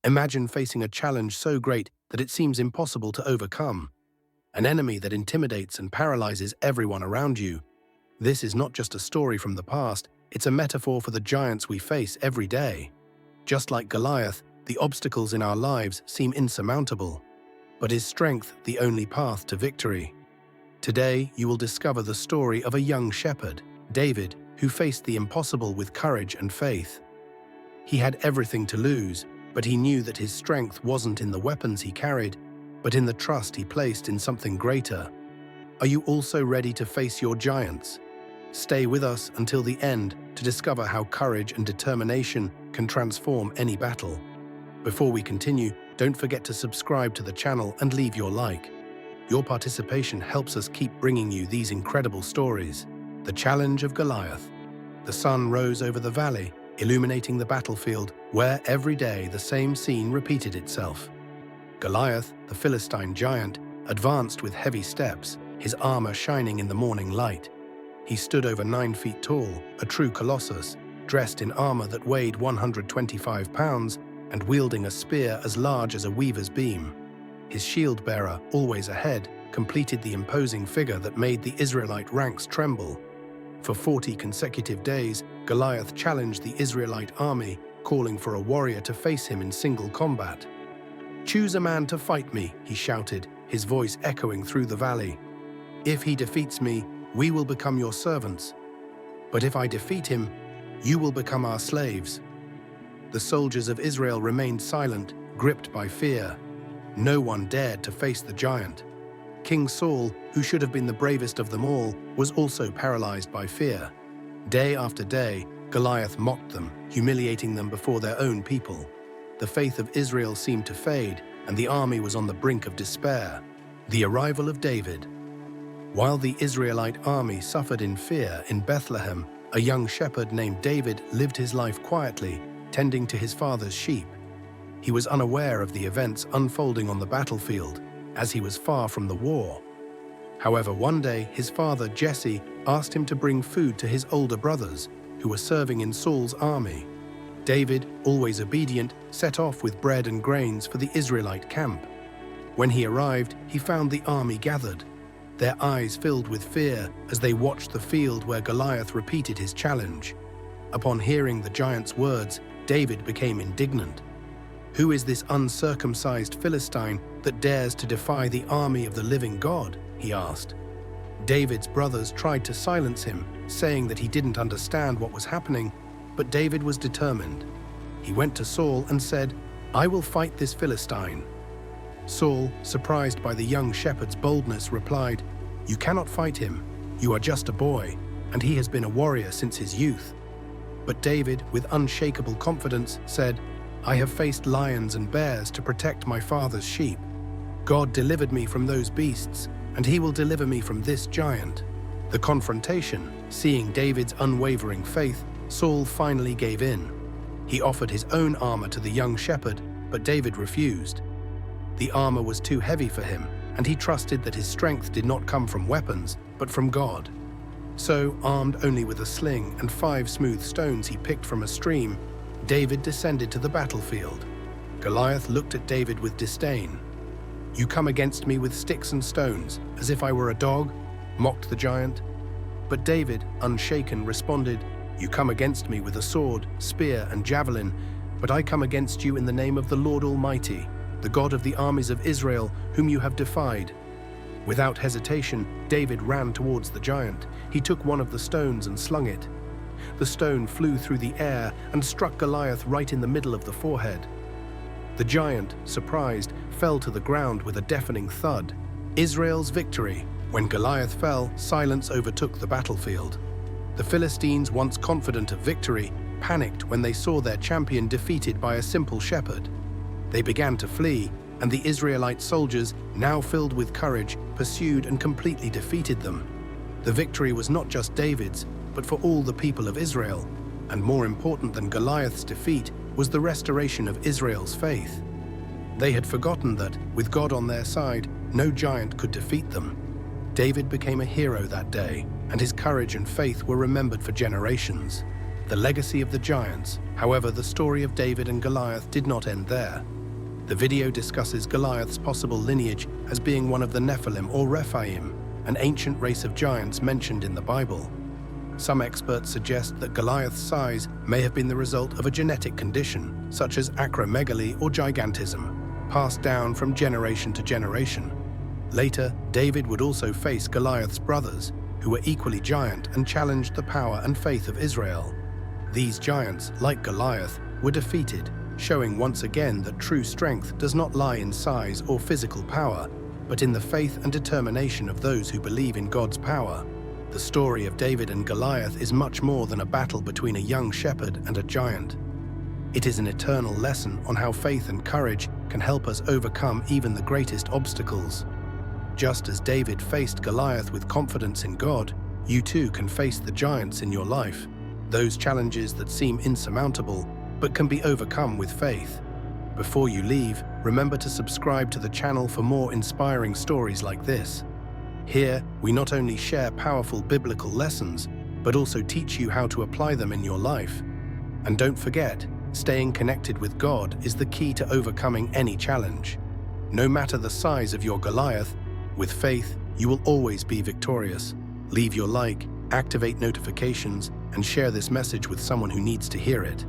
Imagine facing a challenge so great that it seems impossible to overcome. An enemy that intimidates and paralyzes everyone around you. This is not just a story from the past, it's a metaphor for the giants we face every day. Just like Goliath, the obstacles in our lives seem insurmountable, but is strength the only path to victory? Today, you will discover the story of a young shepherd, David, who faced the impossible with courage and faith. He had everything to lose, but he knew that his strength wasn't in the weapons he carried, but in the trust he placed in something greater. Are you also ready to face your giants? Stay with us until the end to discover how courage and determination can transform any battle. Before we continue, don't forget to subscribe to the channel and leave your like. Your participation helps us keep bringing you these incredible stories. The challenge of Goliath. The sun rose over the valley, illuminating the battlefield, where every day the same scene repeated itself. Goliath, the Philistine giant, advanced with heavy steps, his armor shining in the morning light. He stood over 9 feet tall, a true colossus, dressed in armor that weighed 125 pounds and wielding a spear as large as a weaver's beam. His shield-bearer, always ahead, completed the imposing figure that made the Israelite ranks tremble. For 40 consecutive days, Goliath challenged the Israelite army, calling for a warrior to face him in single combat. "Choose a man to fight me," he shouted, his voice echoing through the valley. "If he defeats me, we will become your servants. But if I defeat him, you will become our slaves." The soldiers of Israel remained silent, gripped by fear. No one dared to face the giant. King Saul, who should have been the bravest of them all, was also paralyzed by fear. Day after day, Goliath mocked them, humiliating them before their own people. The faith of Israel seemed to fade, and the army was on the brink of despair. The arrival of David. While the Israelite army suffered in fear in Bethlehem, a young shepherd named David lived his life quietly, tending to his father's sheep. He was unaware of the events unfolding on the battlefield, as he was far from the war. However, one day, his father, Jesse, asked him to bring food to his older brothers, who were serving in Saul's army. David, always obedient, set off with bread and grains for the Israelite camp. When he arrived, he found the army gathered, their eyes filled with fear as they watched the field where Goliath repeated his challenge. Upon hearing the giant's words, David became indignant. "Who is this uncircumcised Philistine that dares to defy the army of the living God?" he asked. David's brothers tried to silence him, saying that he didn't understand what was happening, but David was determined. He went to Saul and said, "I will fight this Philistine." Saul, surprised by the young shepherd's boldness, replied, "You cannot fight him. You are just a boy, and he has been a warrior since his youth." But David, with unshakable confidence, said, "I have faced lions and bears to protect my father's sheep. God delivered me from those beasts, and he will deliver me from this giant." The confrontation, seeing David's unwavering faith, Saul finally gave in. He offered his own armor to the young shepherd, but David refused. The armor was too heavy for him, and he trusted that his strength did not come from weapons, but from God. So, armed only with a sling and 5 smooth stones he picked from a stream, David descended to the battlefield. Goliath looked at David with disdain. "You come against me with sticks and stones, as if I were a dog?" mocked the giant. But David, unshaken, responded, "You come against me with a sword, spear, and javelin, but I come against you in the name of the Lord Almighty, the God of the armies of Israel, whom you have defied." Without hesitation, David ran towards the giant. He took one of the stones and slung it. The stone flew through the air and struck Goliath right in the middle of the forehead. The giant, surprised, fell to the ground with a deafening thud. Israel's victory. When Goliath fell, silence overtook the battlefield. The Philistines, once confident of victory, panicked when they saw their champion defeated by a simple shepherd. They began to flee, and the Israelite soldiers, now filled with courage, pursued and completely defeated them. The victory was not just David's, but for all the people of Israel, and more important than Goliath's defeat was the restoration of Israel's faith. They had forgotten that, with God on their side, no giant could defeat them. David became a hero that day, and his courage and faith were remembered for generations. The legacy of the giants. However, the story of David and Goliath did not end there. The video discusses Goliath's possible lineage as being one of the Nephilim or Rephaim, an ancient race of giants mentioned in the Bible. Some experts suggest that Goliath's size may have been the result of a genetic condition, such as acromegaly or gigantism, passed down from generation to generation. Later, David would also face Goliath's brothers, who were equally giant and challenged the power and faith of Israel. These giants, like Goliath, were defeated, showing once again that true strength does not lie in size or physical power, but in the faith and determination of those who believe in God's power. The story of David and Goliath is much more than a battle between a young shepherd and a giant. It is an eternal lesson on how faith and courage can help us overcome even the greatest obstacles. Just as David faced Goliath with confidence in God, you too can face the giants in your life, those challenges that seem insurmountable but can be overcome with faith. Before you leave, remember to subscribe to the channel for more inspiring stories like this. Here, we not only share powerful biblical lessons, but also teach you how to apply them in your life. And don't forget, staying connected with God is the key to overcoming any challenge. No matter the size of your Goliath, with faith, you will always be victorious. Leave your like, activate notifications, and share this message with someone who needs to hear it.